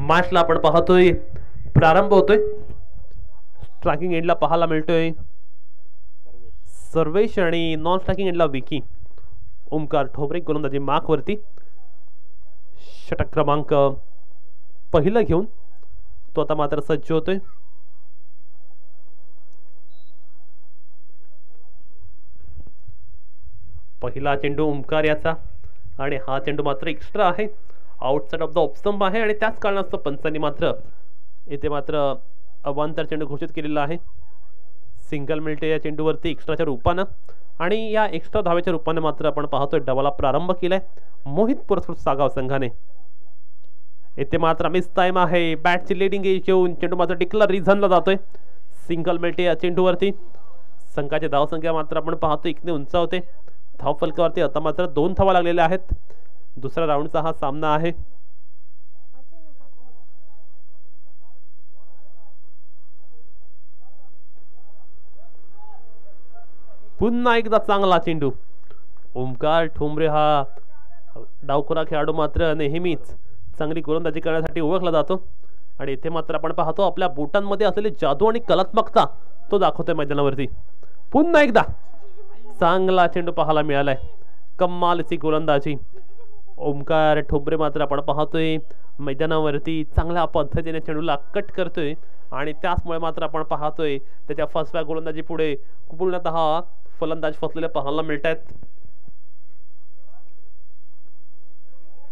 मॅचला आपण पाहतोय प्रारंभ होतोय। स्ट्रायकिंग एंडला पाहायला मिळतोय सर्वेश आणि नॉन स्ट्रायकिंग एंडला विकी। ओमकार ठोंबरे गोलंदाजी मार्क वरती, षटक क्रमांक पहिला घेऊन तो आता मात्र सज्ज होतोय। पहिला चेंडू ओमकार याचा आणि हा चेंडू मात्र एक्स्ट्रा आहे, आउटसाइड ऑफ द ऑफ आहे आणि त्याच कारणास्तव पंचांनी मात्र इथे मात्र अवांतर चेंडू घोषित केलेला आहे। सिंगल मिळते या चेंडूवरती एक्स्ट्राच्या रूपानं आणि या एक्स्ट्रा धावेच्या रूपाने मात्र आपण पाहतोय डबलला प्रारंभ केलाय मोहित पुरस्कृत सागाव संघाने। इथे मात्र मिस टाइम आहे, बॅटची लीडिंग एज घेऊन चेंडू मात्र डिक्लर रिझनला जातोय। सिंगल मिळते या चेंडूवरती, संघाची धावसंख्या मात्र आपण पाहतोय इकडे उंचावते। धाव फलकावरती आता मात्र 2 धावा लागलेल्या आहेत। दुसऱ्या राऊंडचा हा सामना आहे। पुन्हा एकदा चांगला चेंडू। ओमकार ठोंबरे हा डावखुरा खेळाडू मात्र नेहमीच चांगली गोलंदाजी करण्यासाठी ओळखला जातो आणि इथे मात्र आपण पाहतो आपल्या बोटांमध्ये असलेली जादू आणि कलात्मकता तो दाखवतोय मैदानावरती। पुन्हा एकदा चांगला चेंडू पाहायला मिळालाय, कमालची गोलंदाजी। ओमकार ठोंबरे मात्र आपण पाहतोय मैदानावरती चांगल्या पद्धतीने चेंडूला कट करतोय आणि त्याचमुळे मात्र आपण पाहतोय त्याच्या फसव्या गोलंदाजी पुढे पूर्णतः फलंदाज फसलेले पाहायला मिळत आहेत।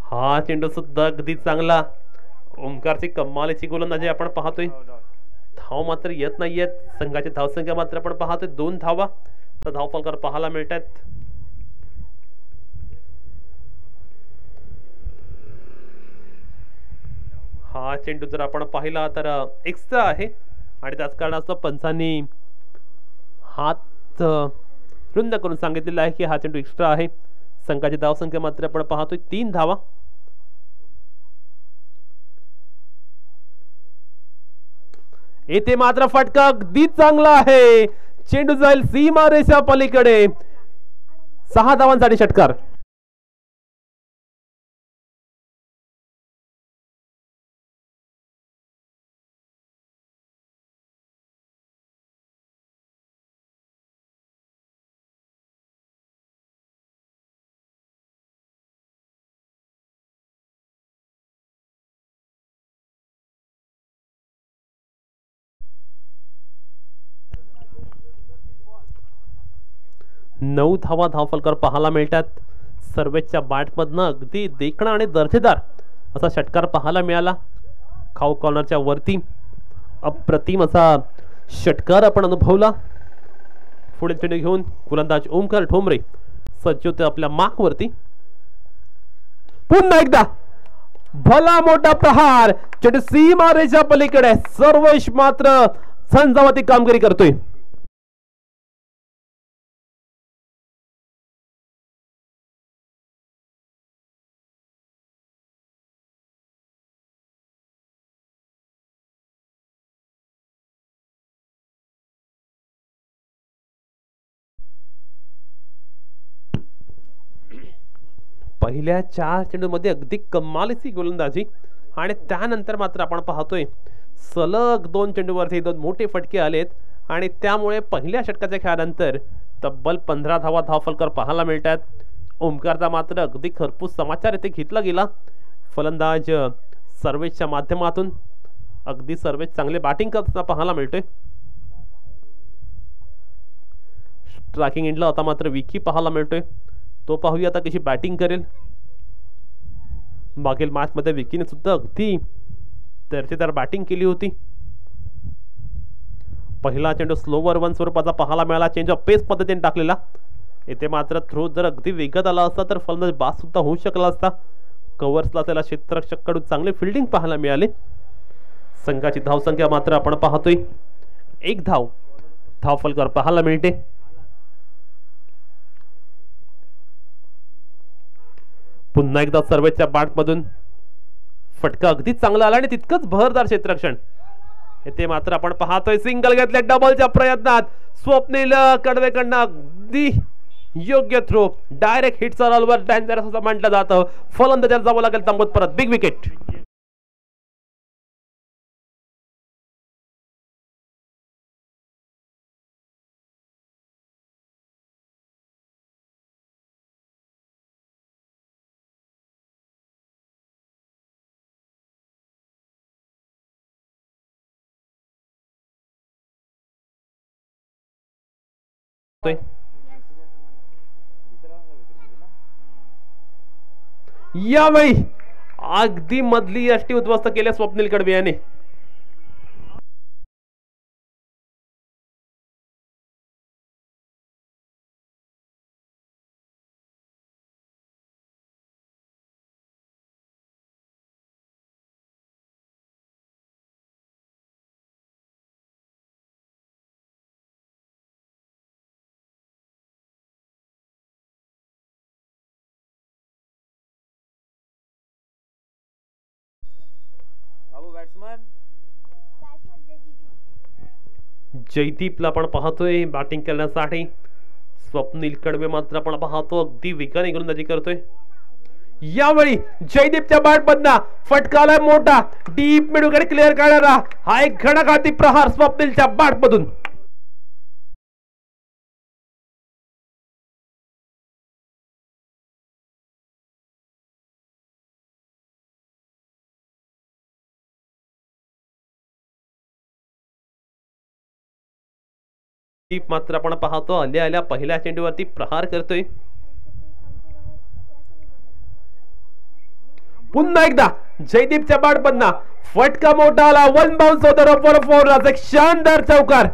हा चेंडू सुद्धा अगदी चांगला, ओमकारची कमालीची गोलंदाजी आपण पाहतोय। धाव मात्र येत नाहीयेत, संघाची धावसंख्या मात्र आपण पाहतोय 2 धावा, तर धाव फलकार पाहायला मिळत आहेत। हा चेंडू जर आपण पाहिला तर एक्स्ट्रा आहे आणि त्याच कारणास्तव पंचांनी हात रुंद करून सांगितलेलं आहे की हा चेंडू एक्स्ट्रा आहे। संघाची धावसंख्या मात्र आपण पाहतोय 3 धावा। येथे मात्र फटका अगदी चांगला आहे, चेंडू जाईल सीमा रेषा पलीकडे, 6 धावांसाठी षटकार। नऊ धावा धाव फलकार पाहायला मिळतात। सर्वेच्या बॅटमधनं अगदी देखणा आणि दर्जेदार असा षटकार पाहायला मिळाला। खाऊ कॉर्नरच्या वरती अप्रतिम असा षटकार आपण अनुभवला। पुढे चेंडू घेऊन गोलंदाज ओमकार ठोंबरे सज्ज होते आपल्या मार्क वरती। पुन्हा एकदा भला मोठा प्रहार, चेंडू सीमा रेषा पलीकडे, सर्वेश मात्र झंझावाती कामगिरी करतोय। पहिल्या 4 चेंडूमध्ये अगदी कमालीची गोलंदाजी आणि त्यानंतर मात्र आपण पाहतोय सलग 2 चेंडूवरती 2 मोठे फटके आलेत आणि त्यामुळे पहिल्या षटकाच्या खेळानंतर तब्बल 15 धावा धाव फलकार पाहायला मिळतात। ओमकारचा मात्र अगदी खरपूस समाचार इथे घेतला गेला। फलंदाज सर्वेशच्या माध्यमातून अगदी सर्वेश चांगले बॅटिंग करताना पाहायला मिळतोय। स्ट्रायकिंग एंडला आता मात्र विकी पाहायला मिळतोय, तो पाहूया आता कशी बॅटिंग करेल। मागील मॅच मध्ये विकीने सुद्धा अगदी दर्जेदार बॅटिंग केली होती। पहिला चेंडू स्लोवर 1 स्वरूपाचा पाहायला मिळाला, चेंज ऑफ पेस पद्धतीने टाकलेला। इथे मात्र थ्रो जर अगदी वेगात आला असता तर फलंदाज बाद सुद्धा होऊ शकला असता। कव्हर्सला त्याला क्षेत्ररक्षकाकडून चांगली फिल्डिंग पाहायला मिळाली। संघाची धावसंख्या मात्र आपण पाहतोय 1 धाव धाव फलकार पाहायला मिळते। पुन्हा एकदा सर्वेच्या बॅटमधून फटका अगदी चांगला आला आणि तितकंच भरदार क्षेत्ररक्षण। इथे मात्र आपण पाहतोय सिंगल घेतल्या डबलच्या प्रयत्नात स्वप्नील कडवेकडनं अगदी योग्य थ्रो, डायरेक्ट हिटचा रॉलवर डेंजरस असं म्हटलं जातं। फलंदाजाला जावं लागेल थांबवत परत, बिग विकेट। यावेळी अगदी मधली यष्टी उद्ध्वस्त केल्या स्वप्नील कडबे याने. जयदीपला आपण पाहतोय बॅटिंग करण्यासाठी. स्वप्नील कडबे मात्र आपण पाहतो अगदी वेगाने गोलंदाजी करतोय. यावेळी जयदीपच्या बॅट मधना फटकाला मोठा डीप मिडूकडे क्लिअर करणारा हा एक घणाघाती प्रहार स्वप्नीलच्या बॅट मधून. मात्र आपण पाहतो आल्या आल्या पहिल्या चेंडूवरती प्रहार करतोय. पुन्हा एकदा जयदीपच्या बॅट मधना फटका मोठा आला. वन बाउन्स होता फोर. एक शानदार चौकार.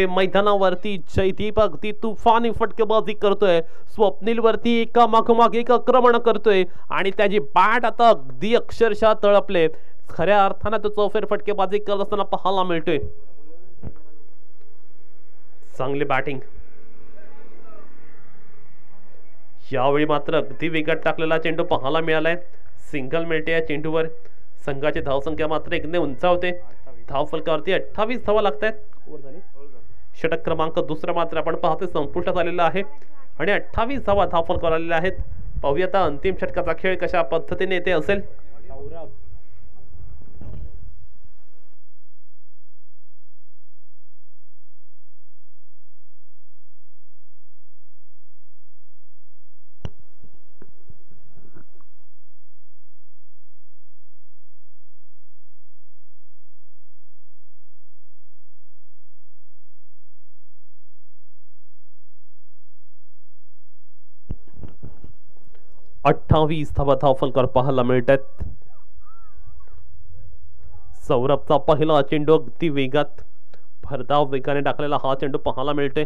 मैदानावरती जयदीप अगदी तुफानी फटकेबाजी करतोय. स्वप्नील वरती एका मागोमाग एक आक्रमण करतोय आणि त्याची बॅट आता अगदी अक्षरशः तळपले. खऱ्या अर्थाने तो चौफेर फटकेबाजी करत असताना पाहायला मिळतोय. चांगली बॅटिंग. यावेळी मात्र अगदी वेगात टाकलेला चेंडू पाहायला मिळालाय. सिंगल मिळते या चेंडूवर. संघाची धावसंख्या मात्र एकने उंचावते. धाव फलकावरती 28 धावा लागतात. षटक क्रमांक दुसरा मात्र आपण पाहतोय संपुष्टात आलेला आहे आणि 28 धावा धाव फलकावर आलेल्या आहेत. पाहूया आता अंतिम षटकाचा खेळ कशा पद्धतीने येते असेल. अठ्ठावीस धावा धाव फलकावर पाहायला मिळतात. सौरभचा पहिला चेंडू अगदी वेगात भरधाव वेगाने टाकलेला हा चेंडू पाहायला मिळतोय.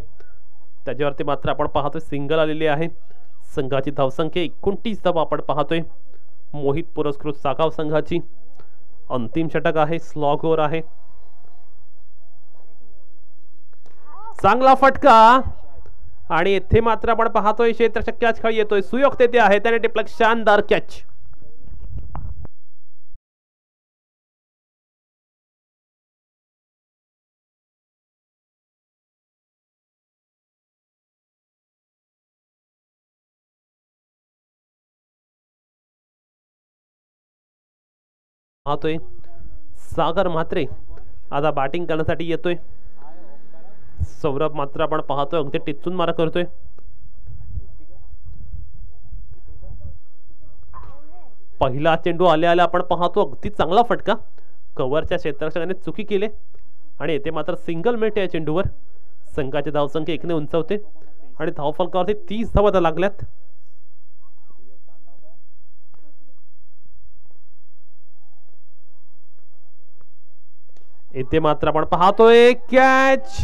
त्याच्यावरती मात्र आपण पाहतोय सिंगल आलेली आहे. संघाची धावसंख्या 29 धावा आपण पाहतोय. मोहित पुरस्कृत सागाव संघाची. अंतिम षटक आहे. स्लॉग ओव्हर आहे. चांगला फटका आणि इथे मात्र आपण पाहतोय क्षेत्ररक्षक कॅच खेळ येतोय. सुयोग तेथे आहे. त्याने टिपला शानदार कॅच. पाहतोय सागर म्हात्रे आता बॅटिंग करण्यासाठी येतोय. सौरभ मात्र आपण पाहतोय अगदी टिचून मारा करतोय. पहिला चेंडू आल्या आल्या आपण पाहतो अगदी चांगला फटका. कव्हरच्या क्षेत्ररक्षकाने चुकी केली आणि येथे मात्र सिंगल मिळते या चेंडूवर. संघाची धावसंख्या एकने उंचावते आणि धावफलकावरती 30 धावा लागल्यात. येथे मात्र आपण पाहतोय कॅच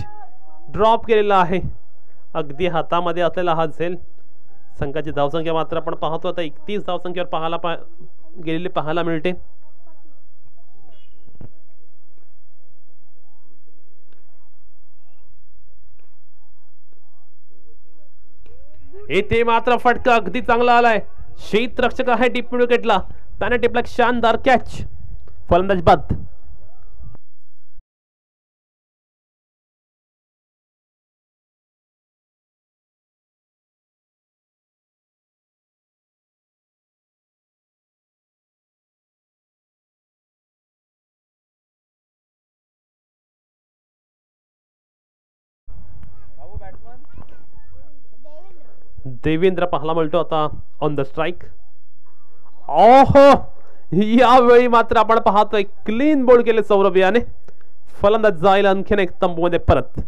ड्रॉप केलेला आहे. अगदी हातामध्ये असलेला हा झेल. संघाची धावसंख्या मात्र आपण पाहतो आता 31 धावसंख्येवर गेलेली पाहायला मिळते. येथे मात्र फटका अगदी चांगला आलाय. क्षेत्ररक्षक आहे डीप विकेटला. त्याने टिपला शानदार कॅच. फलंदाज बाद. देवेंद्र पाहायला मिळतो आता ऑन द स्ट्राईक. ओहो, यावेळी मात्र आपण पाहतोय क्लीन बोल्ड केले सौरभ याने. फलंदाज जाईल आणखीन एक तंबूमध्ये परत.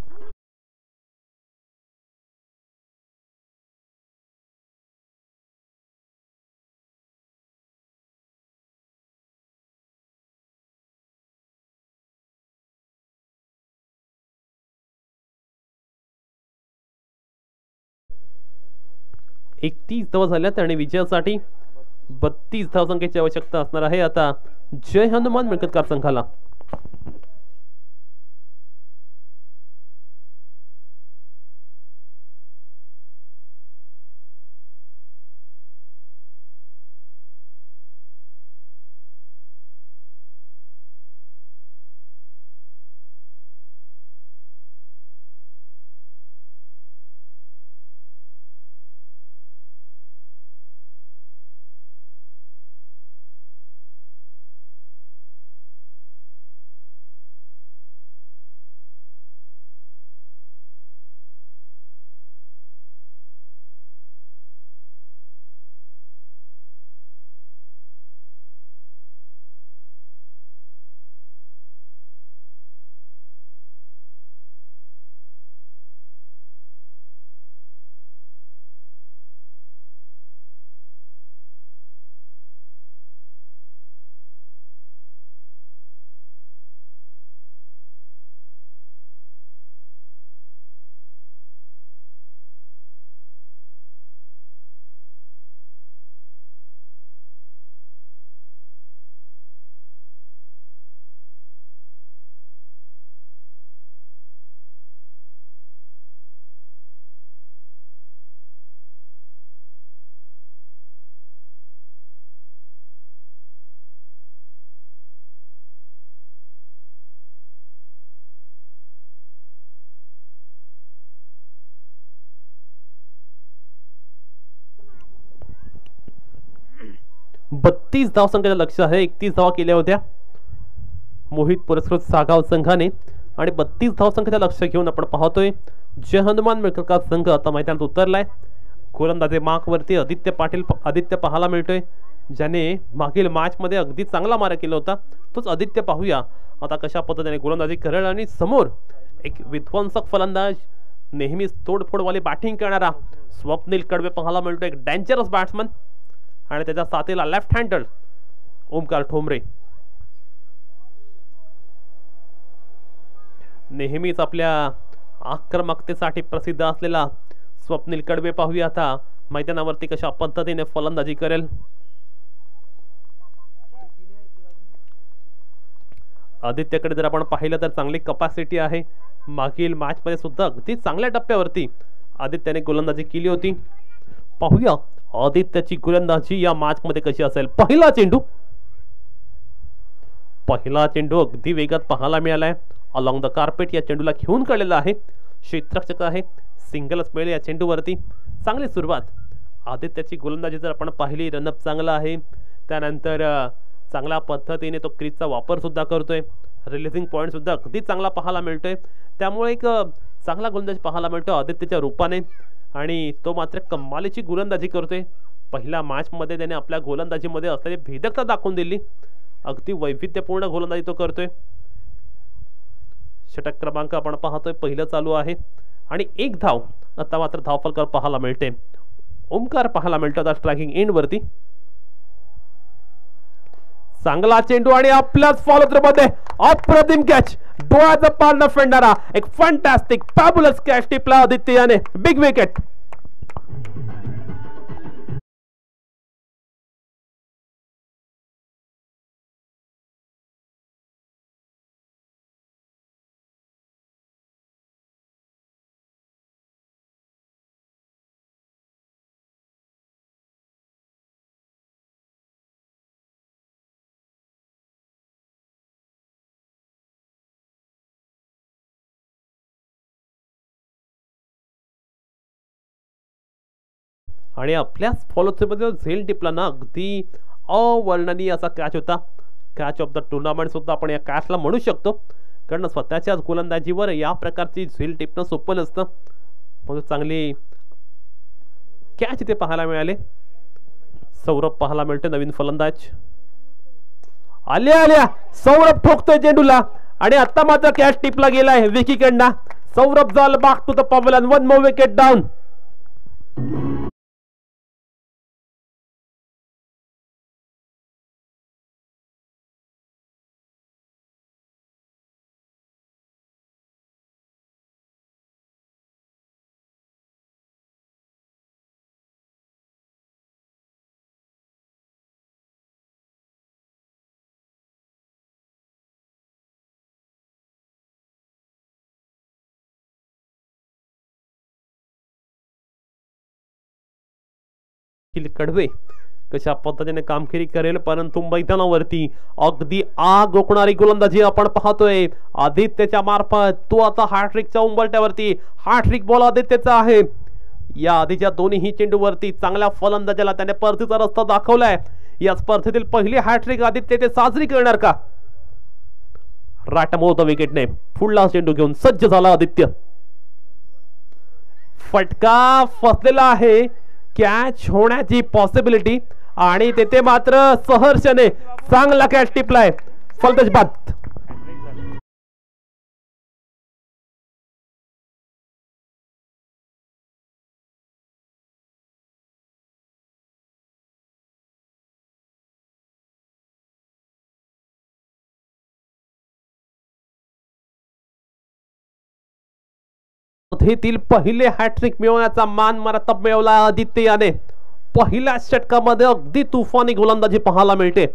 एक 30 धावा झाल्यात आणि विजयासाठी 32 धावसंख्येची आवश्यकता असणार आहे आता जय हनुमान मिळकतकार संघाला. बत्तीस धावसंख्येचं लक्ष आहे. 31 धावा केल्या होत्या मोहित पुरस्कृत सागाव संघाने आणि 32 धावसंख्येचं लक्ष घेऊन आपण पाहतोय जय हनुमान मिळकतकार संघ आता मैदानात उतरलाय. गोलंदाजी मार्कवरती आदित्य पाहायला मिळतोय ज्याने मागील मॅच मध्ये अगदी चांगला मारा केला होता. तोच आदित्य पाहूया आता कशा पद्धतीने गोलंदाजी करेल. आणि समोर एक विध्वंसक फलंदाज नेहमीच तोडफोडवाली बॅटिंग करणारा स्वप्नील कडवे पाहायला मिळतो, एक डेंजरस बॅट्समन. आणि त्याच्या साथीला लेफ्ट हँडर ओमकार ठोंबरे. नेहमीच आपल्या आक्रमकतेसाठी प्रसिद्ध असलेला स्वप्नील कडवे पाहूया आता मैदानावरती कशा पद्धतीने फलंदाजी करेल. आदित्यकडे जर आपण पाहिलं तर चांगली कपॅसिटी आहे. मागील मॅच मध्ये सुद्धा अगदी चांगल्या टप्प्यावरती आदित्यने गोलंदाजी केली होती. पाहूया आदित्यची गोलंदाजी या मॅच मध्ये कशी असेल. पहिला चेंडू अगदी वेगात पाहायला मिळालाय. अलॉंग द कार्पेट या चेंडूला घेऊन काढलेला आहे. क्षेत्ररक्षक आहे, सिंगलच मिळेल या चेंडूवरती. चांगली सुरुवात आदित्यची गोलंदाजी जर आपण पाहिली, रनअप चांगला आहे. त्यानंतर चांगल्या पद्धतीने तो क्रीजचा वापर सुद्धा करतोय. रिलीजिंग पॉईंट सुद्धा अगदी चांगला पाहायला मिळतोय. त्यामुळे एक चांगला गोलंदाज पाहायला मिळतो आदित्यच्या रूपाने. आणि तो मात्र कमालीची गोलंदाजी करतोय. पहिल्या मॅच मध्ये त्याने आपल्या गोलंदाजीमध्ये असलेली भेदकता दाखवून दिली. अगदी वैविध्यपूर्ण गोलंदाजी तो करतोय. षटक क्रमांक आपण पाहतोय पहिलं चालू आहे आणि एक धाव आता मात्र धावफलक पाहायला मिळते. ओमकार पाहायला मिळतो आता स्ट्रायकिंग एंड वरती. चांगला चेंडू आणि आपल्याच फॉलो थ्रू मध्ये अप्रतिम कॅच, डोळ्याचा पार न फेडणारा एक फॅन्टॅस्टिक फॅब्युलस कॅच टिपला आदित्य याने. Big wicket. आणि आपल्याच फॉलोथ्रूमध्ये झेल टिपला ना, अगदी अवर्णनीय असा कॅच होता. कॅच ऑफ द टुर्नामेंट सुद्धा आपण या कॅचला म्हणू शकतो, कारण स्वतःच्याच गोलंदाजीवर या प्रकारची झेल टिपणं सोपं नसतं. चांगली कॅच इथे पाहायला मिळाले. सौरभ पाहायला मिळते नवीन फलंदाज. आल्या सौरभ ठोकतोय चेंडूला आणि आता मात्र कॅच टिपला गेलाय विकीकडनं. सौरभ झाल back to the pavilion. 1 more wicket down. कडवे कशा पद्धतीने कामगिरी करेल, परंतु मैदानावरती अगदी आग ओकणारी गोलंदाजी आपण पाहतोय आदित्यच्या मार्फत. तो आता हॅट्रिकच्या उंबरठ्यावरती. हॅट्रिक बॉल आदित्यचा आहे. या आधीच्या दोन्ही चेंडूवरती चांगल्या फलंदाजाला त्याने परतीचा रस्ता दाखवलाय. या स्पर्धेतील पहिली हॅट्रिक आदित्य ते साजरी करणार का? राटमोत विकेटने पुढला चेंडू घेऊन सज्ज झाला आदित्य. फटका फसलेला आहे. कॅच होण्याची पॉसिबिलिटी आणि तेथे मात्र सहर्षने चांगला कॅच टिपलाय. फलंदाज बाद. स्पर्धेतील पहिले हॅट्रिक मिळवण्याचा मान मरातब मिळवला आदित्य याने. पहिल्या षटकामध्ये अगदी तुफानी गोलंदाजी पाहायला मिळते.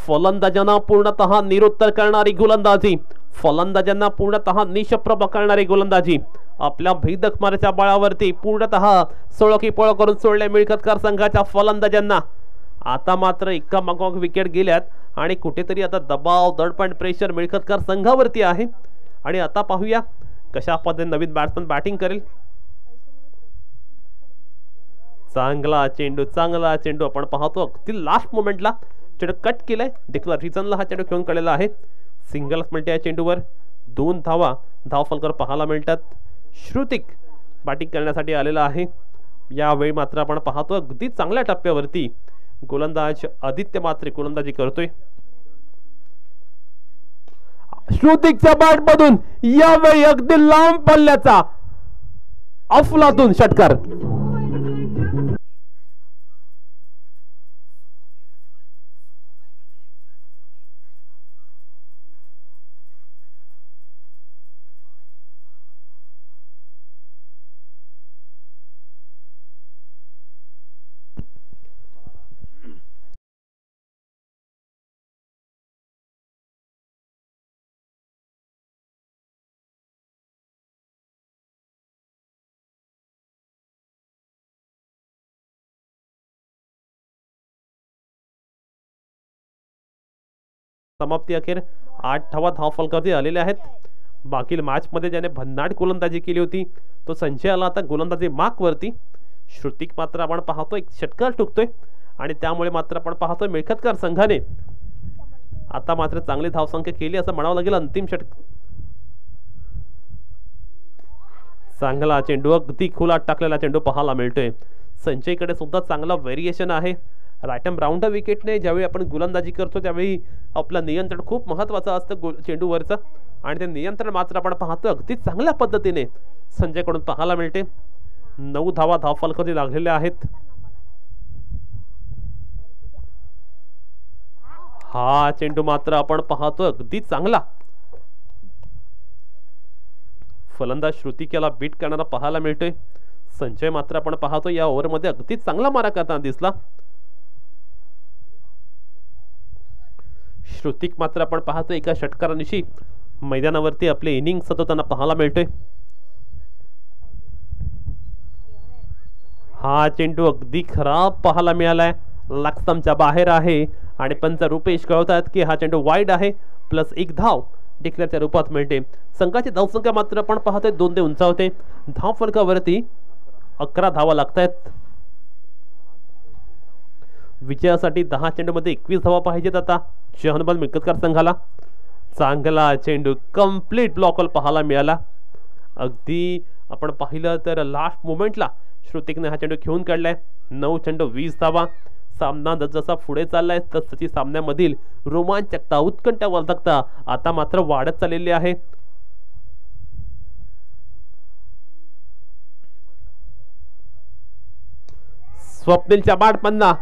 फलंदाजांना पूर्णतः निरुत्तर करणारी गोलंदाजी, फलंदाजांना पूर्णतः निशप्रभ करणारी गोलंदाजी. आपल्या भेदक माराच्या बळावरती पूर्णतः सोळकी पळ करून सोडले मिळकतकार संघाच्या फलंदाजांना. आता मात्र एका मागोमाग विकेट गेल्यात आणि कुठेतरी आता दबाव, दडपण, प्रेशर मिळकतकार संघावरती आहे. आणि आता पाहूया कशा पद्धतीने नवीन बॅट्समन बॅटिंग करेल. चांगला चेंडू आपण पाहतो. अगदी लास्ट मोमेंटला चेंडू कट केलाय. डिक्लेरेशनला हा चेंडू खेळून काढलेला आहे. सिंगल्स मिळते या चेंडूवर. 2 धावा धावफलकर पाहायला मिळतात. श्रुतिक बॅटिंग करण्यासाठी आलेला आहे. यावेळी मात्र आपण पाहतो अगदी चांगल्या टप्प्यावरती गोलंदाज आदित्य मात्र गोलंदाजी करतोय. श्रुतिकच्या बॅट मधून यावेळी अगदी लांब पल्ल्याचा अफलातून षटकार. समाप्ती अखेर 8 धावा धावफलकावरती आलेले आहेत. मागील मॅच मध्ये ज्याने भन्नाट गोलंदाजी केली होती तो संजय आला आता गोलंदाजी मार्क वरती. श्रुतिक मात्र आपण पाहतो एक षटकार टुकतोय आणि त्यामुळे मात्र आपण पाहतोय मिळकतकार संघाने आता मात्र चांगली धावसंख्या केली असं म्हणावं लागेल. अंतिम षटक चांगला चेंडू, अगदी खुला टाकलेला चेंडू पाहायला मिळतोय. संजयकडे सुद्धा चांगला व्हेरिएशन आहे. रायटम राऊंड विकेटने ज्यावेळी आपण गोलंदाजी करतो त्यावेळी आपलं नियंत्रण खूप महत्त्वाचं असतं चेंडूवरचं आणि ते नियंत्रण मात्र आपण पाहतो अगदी चांगल्या पद्धतीने संजयकडून पाहायला मिळते. 9 धावा धावफलकावरती लागलेल्या आहेत. हा चेंडू मात्र आपण पाहतो अगदी चांगला. फलंदाज श्रुतिक याला बीट करणारा पाहायला मिळतोय. संजय मात्र आपण पाहतो या ओव्हरमध्ये अगदी चांगला मारा करताना दिसला. श्रुतिक मात्र आपण पाहतो एका षटकारानिशी मैदानावरती आपले इनिंग सतवताना पाहायला मिळतोय. हा चेंडू अगदी खराब पाहायला मिळालाय. लक्ष्मच्या बाहेर आहे आणि पंच रुपेश कळवतात की हा चेंडू वाईड आहे. प्लस 1 धाव डिक्लेअरच्या रूपात मिळते. संघाची धावसंख्या मात्र आपण पाहतोय 2 ने उंचावते. धावफलकावरती 11 धावा लागतायत. विजयासाठी 10 चेंडूमध्ये 21 धावा पाहिजेत आता शहनबाद मिळकतकार संघाला. चांगला चेंडू कंप्लीट ब्लॉकल पाहायला मिळाला. अगदी आपण पाहिलं तर लास्ट मोमेंटला श्रुतिकने हा चेंडू खेळून काढलाय. 9 चेंडू 20 धावा. सामना जसा पुढे चाललाय तसची सामन्यामधील रोमांचकता, उत्कंठा, वर्धकता आता मात्र वाढत चाललेली आहे. स्वप्नीलच्या बाटमधना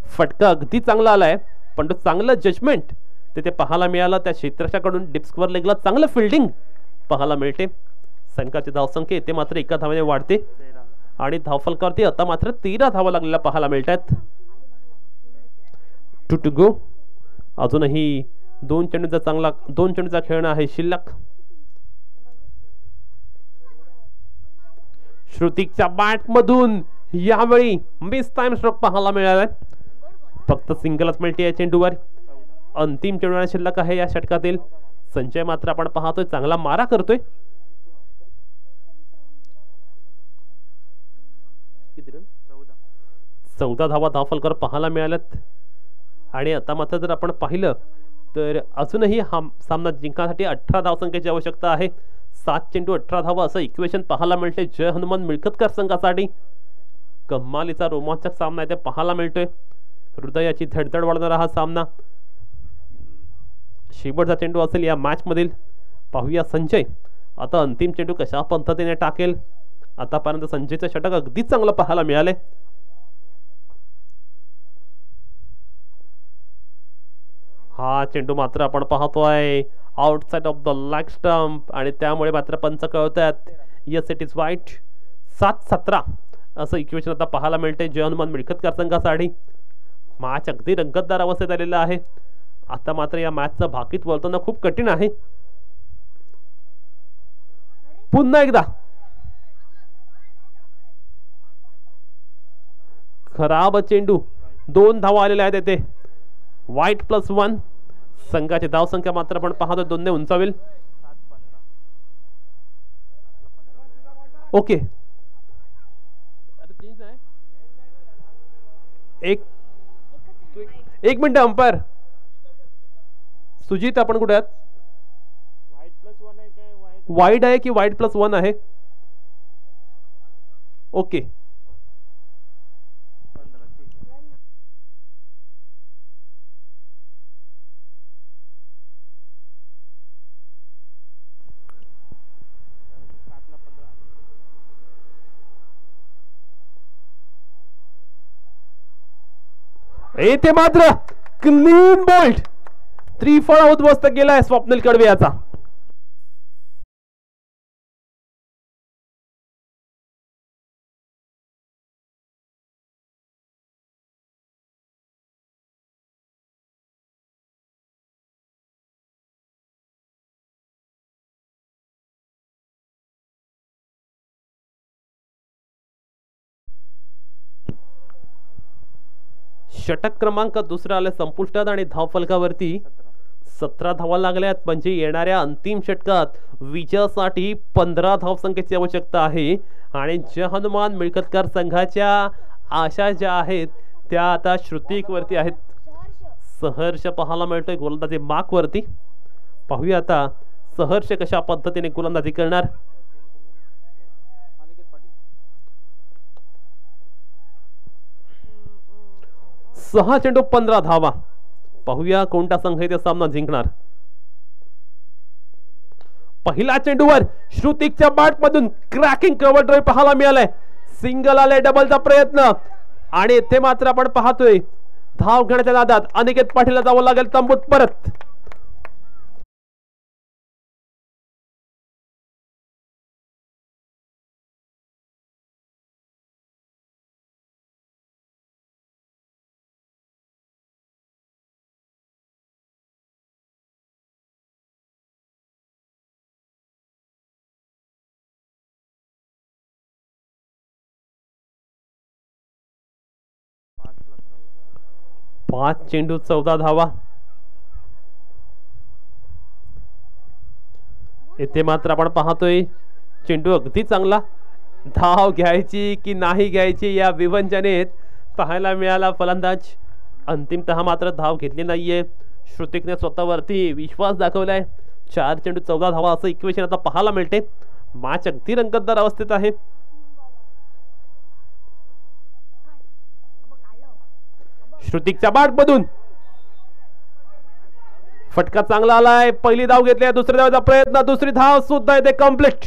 फटका अगदी चांगला आलाय, पण तो चांगलं जजमेंट तिथे पाहायला मिळालं. त्या क्षेत्राच्याकडून डीप स्क्वेअर लेगला चांगलं फिल्डिंग पाहायला मिळते. संघाची धावसंख्या इथे मात्र एका धावाने वाढते आणि धावफलकावरती आता मात्र 13 धावा लागलेल्या पाहायला मिळतात. 2 to go. अजूनही 2 चेंडूचा खेळणं आहे शिल्लक. श्रुतिकच्या बॅटमधून यावेळी मिस टाइम स्ट्रोक पाहायला मिळालाय. फक्त सिंगलच मिळते या चेंडूवर. अंतिम चेंडू शिल्लक आहे या षटकातील. संचय मात्र आपण पाहतोय चांगला मारा करतोय. 14 धावा धावफलकावर पाहायला मिळाल्यात. आणि आता मात्र जर आपण पाहिलं तर अजूनही हा सामना जिंकण्यासाठी 18 धावसंख्येची आवश्यकता आहे. 7 चेंडू 18 धावा असं इक्वेशन पाहायला मिळते जय हनुमान मिळकतकर संघासाठी. कमालीचा रोमांचक सामना इथे पाहायला मिळतोय. हृदयाची धडधड वाढणारा हा सामना. शेवटचा चेंडू असेल या मॅच मधील. पाहूया संजय आता अंतिम चेंडू कशा पद्धतीने टाकेल. आतापर्यंत संजयचं षटक अगदी चांगलं पाहायला मिळाले. हा चेंडू मात्र आपण पाहतोय outside of the leg stump आणि त्यामुळे मात्र पंच कळतात यस इट इज वाईट. 7-17 असं इक्वेशन आता पाहायला मिळते जय हनुमान मिळकतकर संघासाठी. मॅच अगदी रंगतदार अवस्थेत आलेला आहे. आता मात्र या मॅचचं भाकीत वळताना खूप कठीण आहे. पुन्हा एकदा खराब चेंडू. 2 धावा आलेल्या आहेत येथे. वाईट +1. संघाची धावसंख्या मात्र आपण पाहतो 2 ने उंचावेल. ओके एक मिनिट अंपायर. सुजित आपण कुठे आहात? वाईड आहे की वाईड +1 आहे? ओके येथे मात्र क्लीन बोल्ट. त्रिफळा उद्ध्वस्त केलाय स्वप्नील कडवे याचा. षटक क्रमांक दुसरा आले संपुष्टात आणि धावफलकावरती 17 धावा लागल्यात. म्हणजे येणाऱ्या अंतिम षटकात विजयासाठी 15 धावसंख्येची आवश्यकता आहे. आणि जय हनुमान मिळकतकर संघाच्या आशा ज्या आहेत त्या आता श्रुतिकवरती आहेत. सहर्ष पाहायला मिळतोय गोलंदाजी मार्क वरती. पाहूया आता सहर्ष कशा पद्धतीने गोलंदाजी करणार. 6 चेंडू 15 धावा. पाहूया कोणता संघ इथे सामना जिंकणार. पहिला चेंडूवर श्रुतिकच्या बॅटमधून क्रॅकिंग कव्हर ड्राइव्ह पाहायला मिळालाय. सिंगल आले, डबलचा प्रयत्न आणि इथे मात्र आपण पाहतोय धाव घेण्याच्या नादात अनिकेत पाटीलला जावं लागेल तंबूत परत. पाच चेंडू 14 धावा. इथे मात्र आपण पाहतोय चेंडू अगदी चांगला. धाव घ्यायची की नाही घ्यायची या विवंचनेत पाहायला मिळाला फलंदाज. अंतिमतः मात्र धाव घेतली नाहीये. श्रुतिकने स्वतःवरती विश्वास दाखवलाय. 4 चेंडू 14 धावा असं इक्वेशन आता पाहायला मिळते. मॅच अगदी रंगतदार अवस्थेत आहे. श्रुतिकच्या बॅटमधून फटका चांगला आलाय. पहिली धाव घेतली, दुसऱ्या धावेचा प्रयत्न, दुसरी धाव सुद्धा येते कंप्लीट.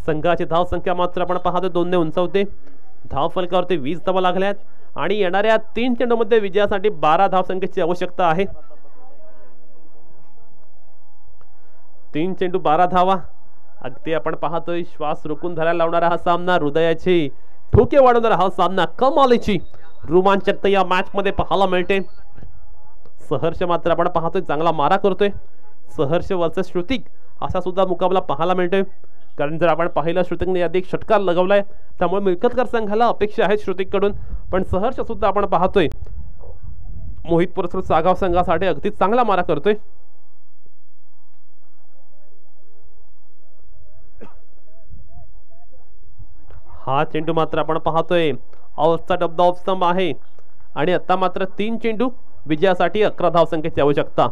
संघाची धाव संख्या मात्र आपण पाहतो 2 ने उंचावते. धाव फलकावरती 20 धावा लागल्यात आणि येणाऱ्या 3 चेंडूमध्ये विजयासाठी 12 धाव संख्येची आवश्यकता आहे. 3 चेंडू 12 धावा. अगदी आपण पाहतोय श्वास रोखून धरायला लावणारा हा सामना, हृदयाची ठोके वाढवणारा हा सामना, कमालीची रोमांचकता या मॅच मध्ये पाहायला मिळते. सहर्ष मात्र आपण पाहतोय चांगला मारा करतोय. सहर्ष वर्सेस श्रुतिक असा सुद्धा मुकाबला पाहायला मिळतोय. कारण जर आपण पाहिलं श्रुतिकने यादी एक षटकार लगावलाय, त्यामुळे मिळकतकर संघाला अपेक्षा आहेत श्रुतिककडून. पण सहर्ष सुद्धा आपण पाहतोय मोहित पुरस्कृत सागाव संघासाठी अगदी चांगला मारा करतोय. हा चेंडू मात्र आपण पाहतोय outside of the off stump आहे आणि आता मात्र 3 चेंडू विजयासाठी 11 धाव संख्येची आवश्यकता.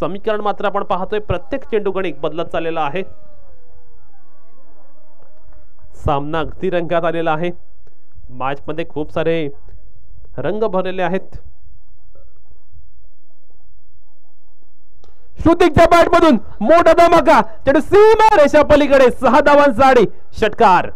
समीकरण मात्र आपण पाहतोय प्रत्येक चेंडू गणित बदलत चाललेला आहे. सामना अगदी रंगात आलेला आहे. मॅच मध्ये खूप सारे रंग भरलेले आहेत. श्रुतिकच्या बॅट मधून मोठा धमाका, चेंडू सीमा रेषा पलीकडे, 6 धावांचा आडी, षटकार.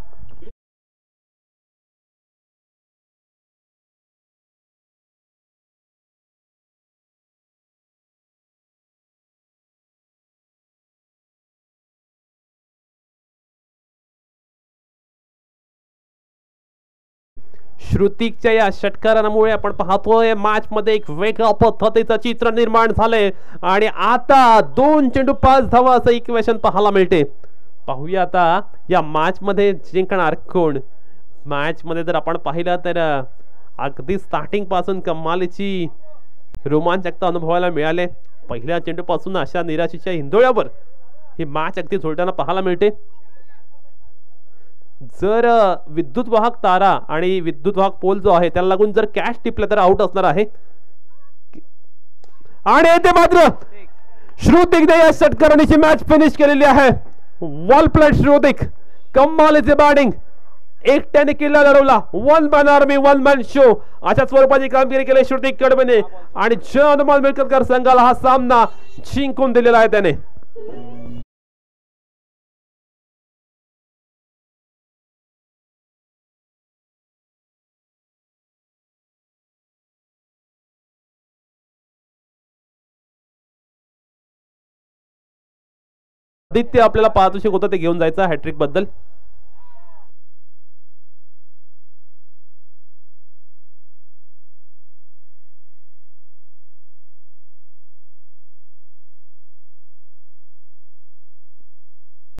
श्रुतिकच्या या षटकारामुळे आपण पाहतोय मॅच मध्ये एक वेगळ्या पद्धतीचं चित्र निर्माण झालंय आणि आता 2 चेंडू 5 धावा असं इक्वेशन पाहायला मिळते. पाहूया आता या मॅच मध्ये जिंकणार कोण. मॅच मध्ये जर आपण पाहिलं तर अगदी स्टार्टिंग पासून कमालीची रोमांचकता अनुभवायला मिळाले. पहिल्या चेंडू पासून अशा निराशेच्या हिंदोळ्यावर ही मॅच अगदी झुलताना पाहायला मिळते. जर विद्युत वाहक तारा आणि विद्युत वाहक पोल जो आहे त्याला लागून जर कॅच टिपलं तर आउट असणार आहे. आणि येथे मात्र श्रुतिकने या षटकाराची मॅच फिनिश केलेली आहे. वॉल प्लेट श्रुतिक, कमालीचे बॅटिंग, एकट्याने किल्ला लढवला. 1 मॅन आर्मी 1 मॅन शो अशा स्वरूपाची कामगिरी केली श्रुतिक कडबेने आणि जनमाल मिळकतकर संघाला हा सामना जिंकून दिलेला आहे त्याने. आदित्य आपल्याला पारितोषिक होतं ते घेऊन जायचं हॅट्रिक बद्दल.